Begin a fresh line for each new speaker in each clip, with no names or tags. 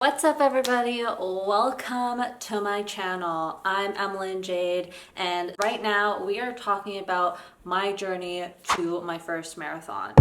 What's up everybody? Welcome to my channel. I'm Emily Jade and right now we are talking about my journey to my first marathon.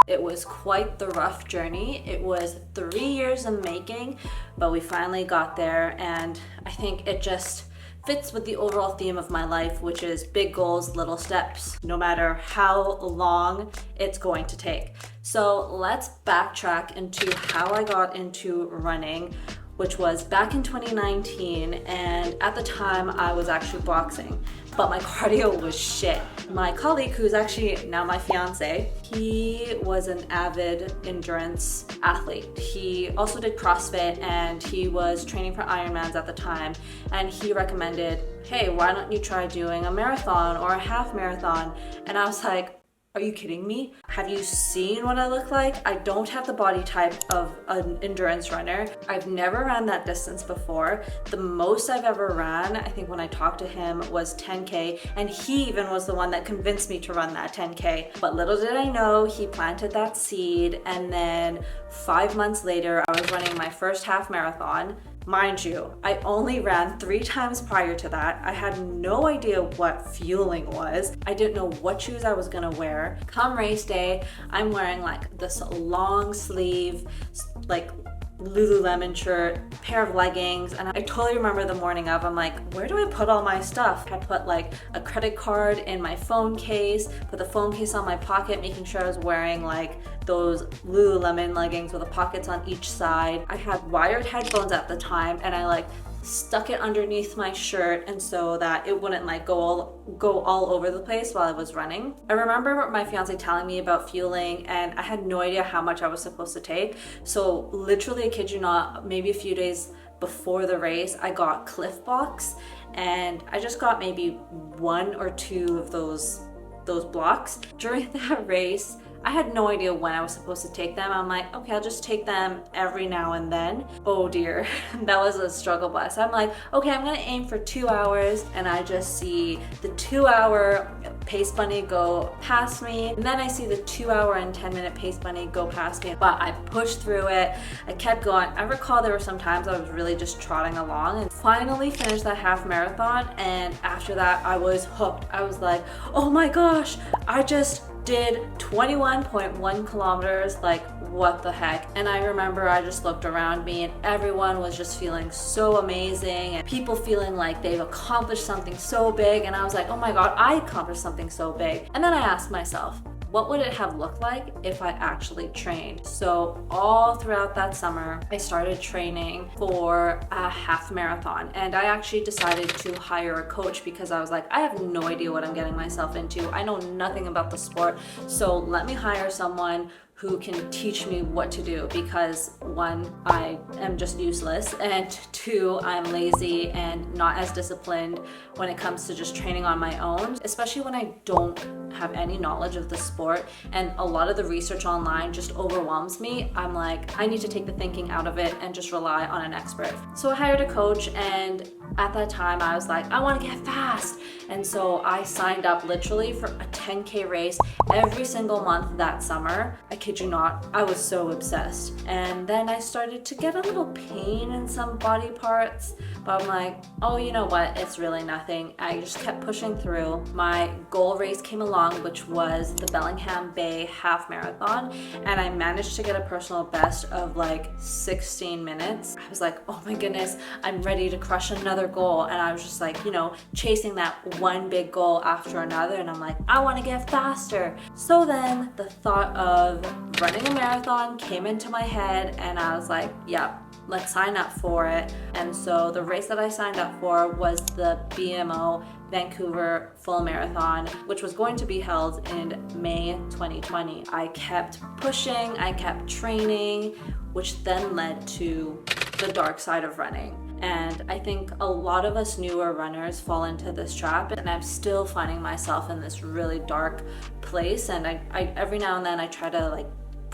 It was quite the rough journey. It was 3 years in making, but we finally got there, and I think it just fits with the overall theme of my life, which is big goals, little steps, no matter how long it's going to take. So let's backtrack into how I got into running, which was back in 2019, and at the time I was actually boxing, but my cardio was shit. My colleague, who's actually now my fiance, he was an avid endurance athlete. He also did CrossFit and he was training for Ironmans at the time, and he recommended, hey, why don't you try doing a marathon or a half marathon? And I was like, are you kidding me? Have you seen what I look like? I don't have the body type of an endurance runner. I've never ran that distance before. The most I've ever ran, I think when I talked to him, was 10K, and he even was the one that convinced me to run that 10K. But little did I know, he planted that seed, and then 5 months later, I was running my first half marathon. Mind you, I only ran 3 times prior to that. I had no idea what fueling was. I didn't know what shoes I was gonna wear. Come race day, I'm wearing like this long sleeve, like Lululemon shirt, pair of leggings, and I totally remember the morning of, I'm like, where do I put all my stuff? I put like a credit card in my phone case, put the phone case on my pocket, making sure I was wearing like those Lululemon leggings with the pockets on each side. I had wired headphones at the time, and I like stuck it underneath my shirt and so that it wouldn't like go all over the place while I was running. I remember my fiance telling me about fueling, and I had no idea how much I was supposed to take. So literally, I kid you not, maybe a few days before the race, I got Cliff Box, and I just got maybe 1 or 2 of those blocks. During that race, I had no idea when I was supposed to take them. I'm like, okay, I'll just take them every now and then. Oh dear, that was a struggle bus. I'm like, okay, I'm gonna aim for 2 hours, and I just see the 2-hour pace bunny go past me, and then I see the 2-hour and 10-minute pace bunny go past me, but I pushed through it. I kept going. I recall there were some times I was really just trotting along, and finally finished that half marathon, and after that I was hooked. I was like, oh my gosh, I just did 21.1 kilometers, like what the heck? And I remember I just looked around me and everyone was just feeling so amazing, and people feeling like they've accomplished something so big, and I was like, oh my god, I accomplished something so big. And then I asked myself, what would it have looked like if I actually trained? So all throughout that summer, I started training for a half marathon, and I actually decided to hire a coach because I was like, I have no idea what I'm getting myself into. I know nothing about the sport, so let me hire someone who can teach me what to do, because 1, I am just useless, and 2, I'm lazy and not as disciplined when it comes to just training on my own, especially when I don't have any knowledge of the sport, and a lot of the research online just overwhelms me. I'm like, I need to take the thinking out of it and just rely on an expert. So I hired a coach, and at that time I was like, I want to get fast, and so I signed up literally for a 10K race every single month that summer. I kid you not, I was so obsessed. And then I started to get a little pain in some body parts, but I'm like, oh, you know what, it's really nothing. I just kept pushing through. My goal race came along, which was the Bellingham Bay half marathon, and I managed to get a personal best of like 16 minutes. I was like, oh my goodness, I'm ready to crush another goal. And I was just like, you know, chasing that one big goal after another, and I'm like, I want to get faster. So then the thought of running a marathon came into my head, and I was like, yep, let's sign up for it. And so the race that I signed up for was the BMO Vancouver Full Marathon, which was going to be held in May 2020. I kept pushing, I kept training, which then led to the dark side of running. And I think a lot of us newer runners fall into this trap, and I'm still finding myself in this really dark place, and I every now and then I try to like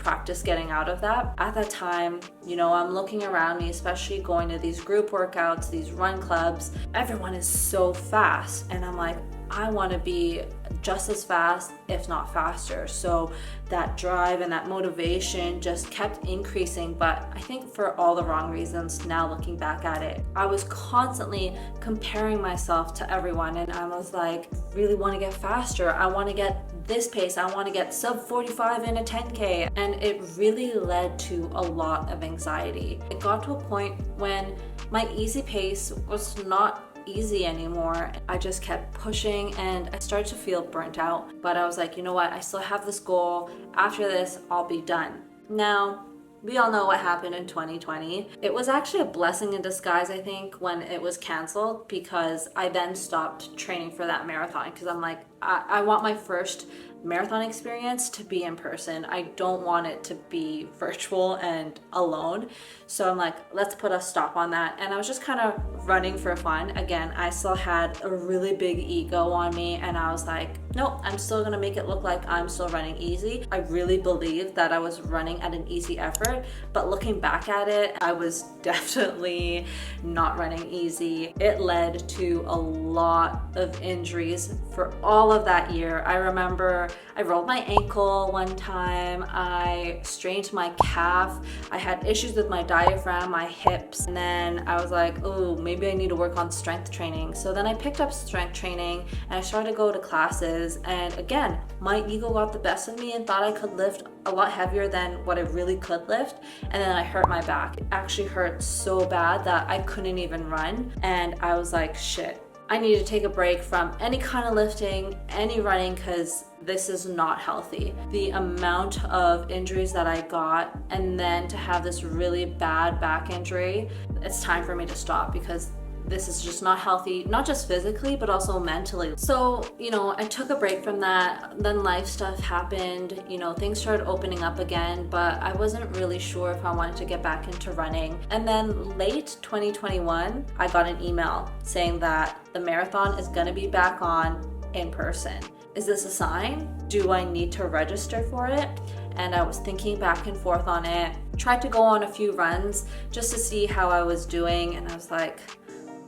practice getting out of that. At that time, you know, I'm looking around me, especially going to these group workouts, these run clubs. Everyone is so fast, and I'm like, I want to be just as fast, if not faster. So that drive and that motivation just kept increasing, but I think for all the wrong reasons. Now looking back at it, I was constantly comparing myself to everyone, and I was like, really want to get faster. I want to get this pace. I want to get sub 45 in a 10K. And it really led to a lot of anxiety. It got to a point when my easy pace was not easy anymore. I just kept pushing and I started to feel burnt out. But I was like, you know what? I still have this goal. After this, I'll be done. Now, we all know what happened in 2020. It was actually a blessing in disguise, I think, when it was canceled, because I then stopped training for that marathon, because I'm like, I want my first marathon experience to be in person. I don't want it to be virtual and alone. So I'm like, let's put a stop on that. And I was just kind of running for fun. Again, I still had a really big ego on me, and I was like, nope, I'm still gonna make it look like I'm still running easy. I really believed that I was running at an easy effort, but looking back at it, I was definitely not running easy. It led to a lot of injuries for all of that year. I remember I rolled my ankle one time, I strained my calf, I had issues with my diaphragm, my hips, and then I was like, oh, maybe I need to work on strength training. So then I picked up strength training and I started to go to classes, and again, my ego got the best of me and thought I could lift a lot heavier than what I really could lift, and then I hurt my back. It actually hurt so bad that I couldn't even run, and I was like, shit, I need to take a break from any kind of lifting, any running, because this is not healthy. The amount of injuries that I got, and then to have this really bad back injury, it's time for me to stop, because this is just not healthy, not just physically, but also mentally. So, I took a break from that. Then life stuff happened, things started opening up again, but I wasn't really sure if I wanted to get back into running. And then late 2021, I got an email saying that the marathon is gonna be back on in person. Is this a sign? Do I need to register for it? And I was thinking back and forth on it, tried to go on a few runs just to see how I was doing, and I was like,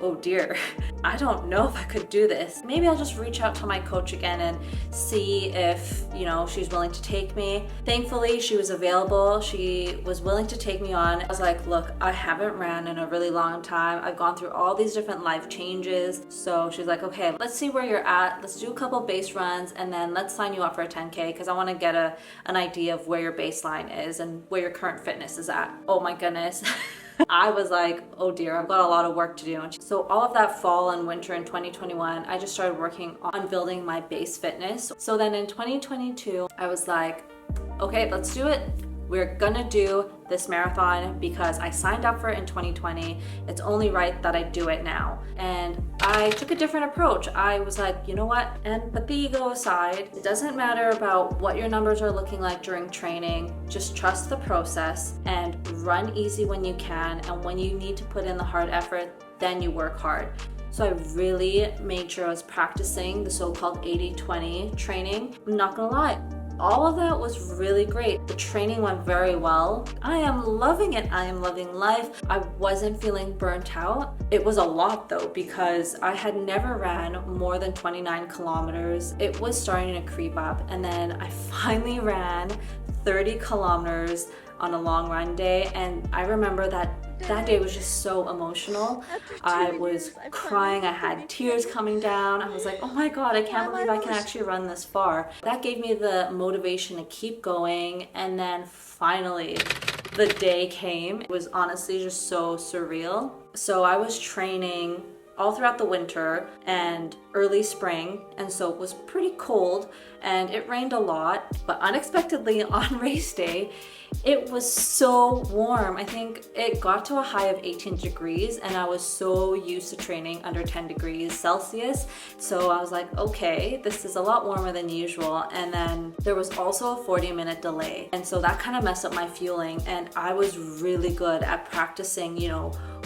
oh dear, I don't know if I could do this. Maybe I'll just reach out to my coach again and see if, she's willing to take me. Thankfully, she was available. She was willing to take me on. I was like, look, I haven't ran in a really long time. I've gone through all these different life changes. So she's like, okay, let's see where you're at. Let's do a couple base runs, and then let's sign you up for a 10K, because I want to get an idea of where your baseline is and where your current fitness is at. Oh my goodness. I was like, oh dear, I've got a lot of work to do. So all of that fall and winter in 2021, I just started working on building my base fitness. So then in 2022, I was like, okay, let's do it. We're gonna do this marathon because I signed up for it in 2020. It's only right that I do it now. And I took a different approach. I was like, you know what? And put the ego aside. It doesn't matter about what your numbers are looking like during training. Just trust the process and run easy when you can. And when you need to put in the hard effort, then you work hard. So I really made sure I was practicing the so-called 80-20 training. I'm not gonna lie. All of that was really great. The training went very well. I am loving it. I am loving life. I wasn't feeling burnt out. It was a lot though, because I had never ran more than 29 kilometers. It was starting to creep up. And then I finally ran 30 kilometers on a long run day. And I remember that day was just so emotional. I was crying. I had tears coming down. I was like, oh my God, I can't believe I can actually run this far. That gave me the motivation to keep going. And then finally, the day came. It was honestly just so surreal. So I was training all throughout the winter and early spring, and so it was pretty cold and it rained a lot, but unexpectedly on race day it was so warm. I think it got to a high of 18 degrees, and I was so used to training under 10 degrees Celsius, so I was like, okay, this is a lot warmer than usual. And then there was also a 40-minute delay, and so that kind of messed up my fueling, and I was really good at practicing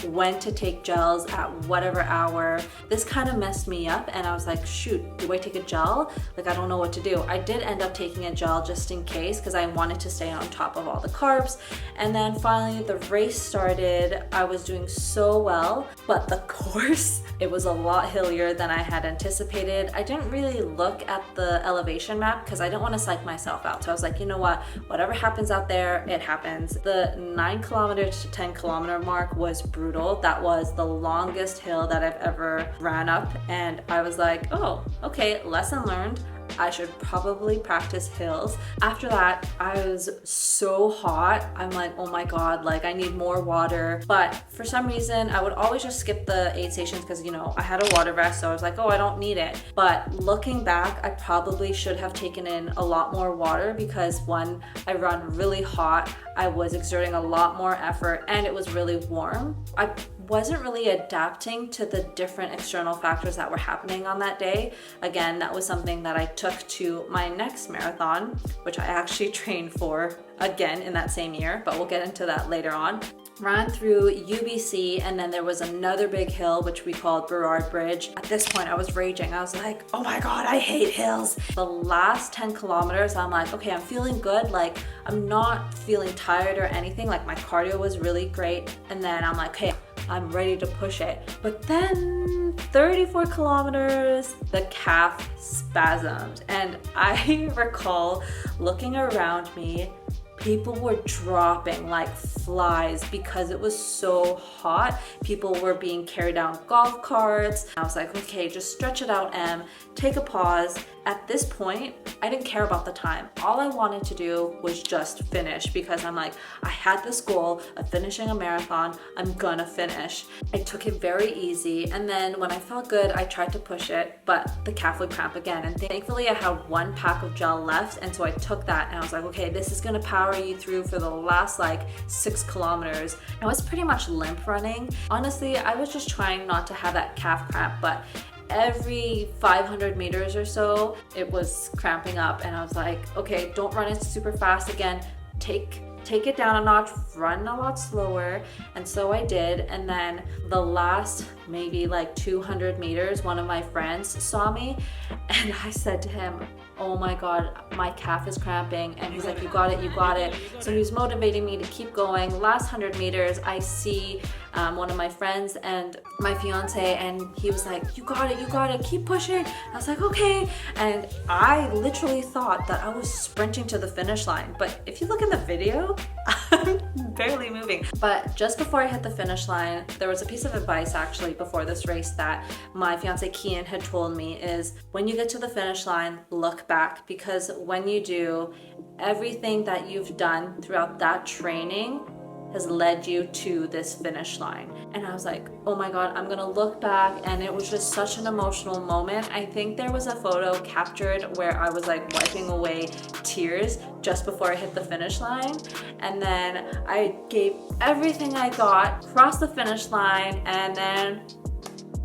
when to take gels at whatever hour. This kind of messed me up, and I was like, shoot, do I take a gel? Like, I don't know what to do. I did end up taking a gel just in case because I wanted to stay on top of all the carbs. And then finally the race started. I was doing so well, but the course, it was a lot hillier than I had anticipated. I didn't really look at the elevation map because I didn't want to psych myself out. So I was like, you know what, whatever happens out there, it happens. The 9 kilometer to 10 kilometer mark was brutal. That was the longest hill that I've ever ran up. And I was like, oh, okay, lesson learned. I should probably practice hills. After that, I was so hot. I'm like, oh my God, like I need more water. But for some reason, I would always just skip the aid stations because, you know, I had a water vest. So I was like, oh, I don't need it. But looking back, I probably should have taken in a lot more water because one, I run really hot. I was exerting a lot more effort and it was really warm. I wasn't really adapting to the different external factors that were happening on that day. Again, that was something that I took to my next marathon, which I actually trained for again in that same year, but we'll get into that later on. Ran through UBC, and then there was another big hill which we called Burrard Bridge. At this point I was raging. I was like, oh my God, I hate hills. The last 10 kilometers I'm like, okay, I'm feeling good. Like I'm not feeling tired or anything. Like my cardio was really great. And then I'm like, okay, I'm ready to push it. But then 34 kilometers, the calf spasmed. And I recall looking around me, people were dropping like flies because it was so hot. People were being carried down golf carts. I was like, okay, just stretch it out, Em. Take a pause. At this point, I didn't care about the time. All I wanted to do was just finish because I'm like, I had this goal of finishing a marathon. I'm gonna finish. I took it very easy. And then when I felt good, I tried to push it, but the calf would cramp again. And thankfully I had 1 pack of gel left. And so I took that and I was like, okay, this is gonna power you through for the last like 6 kilometers. I was pretty much limp running. Honestly, I was just trying not to have that calf cramp, but every 500 meters or so, it was cramping up and I was like, okay, don't run it super fast again. Take it down a notch, run a lot slower. And so I did. And then the last maybe like 200 meters, one of my friends saw me and I said to him, oh my God, my calf is cramping. And he's like, you got it, you got it. So he was motivating me to keep going. Last 100 meters, I see one of my friends and my fiance, and he was like, you got it, keep pushing. I was like, okay. And I literally thought that I was sprinting to the finish line. But if you look in the video, I'm barely moving. But just before I hit the finish line, there was a piece of advice actually before this race that my fiance Kian had told me is when you get to the finish line, look back, because when you do, everything that you've done throughout that training has led you to this finish line. And I was like, oh my God, I'm gonna look back. And it was just such an emotional moment. I think there was a photo captured where I was like wiping away tears just before I hit the finish line. And then I gave everything I got, crossed the finish line, and then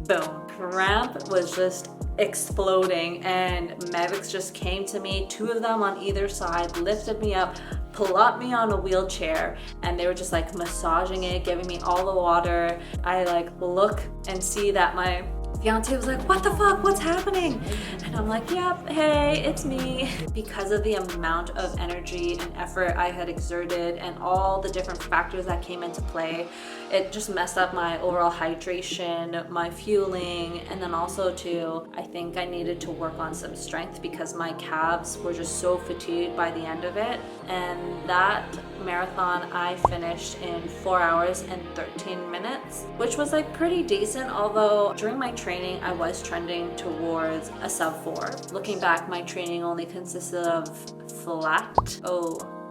boom, cramp was just exploding and medics just came to me, 2 of them on either side, lifted me up, plopped me on a wheelchair, and they were just like massaging it, giving me all the water. I like look and see that my fiance was like, what the fuck, what's happening? And I'm like, yep, hey, it's me. Because of the amount of energy and effort I had exerted and all the different factors that came into play, it just messed up my overall hydration, my fueling, and then also too, I think I needed to work on some strength because my calves were just so fatigued by the end of it. And that marathon I finished in 4 hours and 13 minutes, which was like pretty decent, although during my training I was trending towards a sub 4. Looking back, my training only consisted of flat.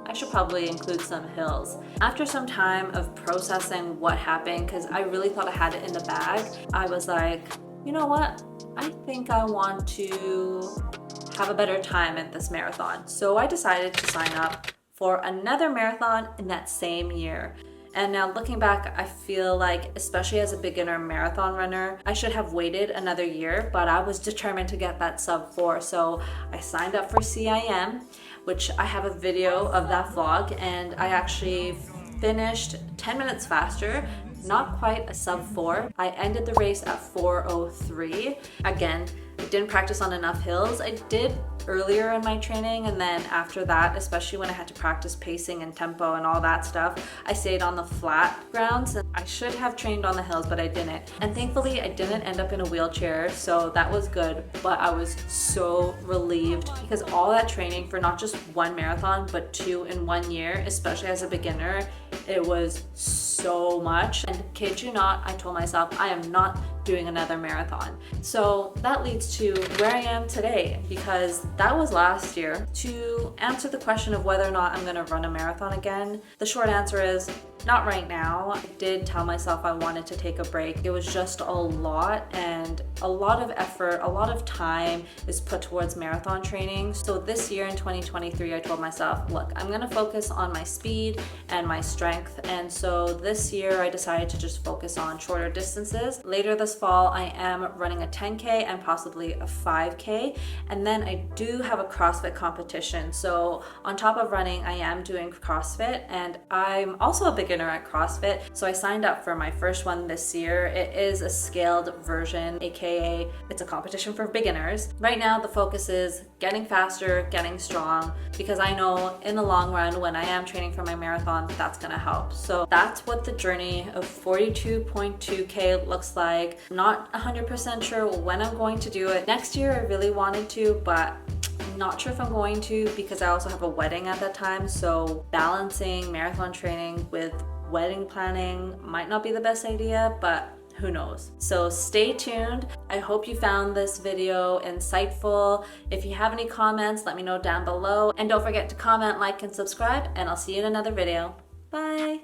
I should probably include some hills. After some time of processing what happened, because I really thought I had it in the bag, I was like, you know what? I think I want to have a better time at this marathon. So I decided to sign up for another marathon in that same year. And now looking back, I feel like, especially as a beginner marathon runner, I should have waited another year, but I was determined to get that sub 4. So I signed up for CIM, which I have a video of that vlog, and I actually finished 10 minutes faster, not quite a sub 4. I ended the race at 4:03. Again, didn't practice on enough hills. I did earlier in my training, and then after that, especially when I had to practice pacing and tempo and all that stuff, I stayed on the flat grounds. And I should have trained on the hills, but I didn't. And thankfully I didn't end up in a wheelchair, so that was good. But I was so relieved because all that training for not just one marathon, but 2 in 1 year, especially as a beginner, it was so much. And kid you not, I told myself I am not doing another marathon. So that leads to where I am today, because that was last year. To answer the question of whether or not I'm gonna run a marathon again, the short answer is not right now. I did tell myself I wanted to take a break. It was just a lot, and a lot of effort, a lot of time is put towards marathon training. So this year in 2023, I told myself, look, I'm gonna focus on my speed and my strength. And so this year I decided to just focus on shorter distances. Later this fall, I am running a 10K and possibly a 5K. And then I do have a CrossFit competition. So on top of running, I am doing CrossFit, and I'm also a beginner at CrossFit. So I signed up for my first one this year. It is a scaled version, aka it's a competition for beginners. Right now, the focus is getting faster, getting strong, because I know in the long run, when I am training for my marathon, that's gonna help. So that's what the journey of 42.2K looks like. Not 100% sure when I'm going to do it. Next year, I really wanted to, but I'm not sure if I'm going to, because I also have a wedding at that time. So balancing marathon training with wedding planning might not be the best idea, but who knows? So stay tuned. I hope you found this video insightful. If you have any comments, let me know down below. And don't forget to comment, like, and subscribe, and I'll see you in another video. Bye.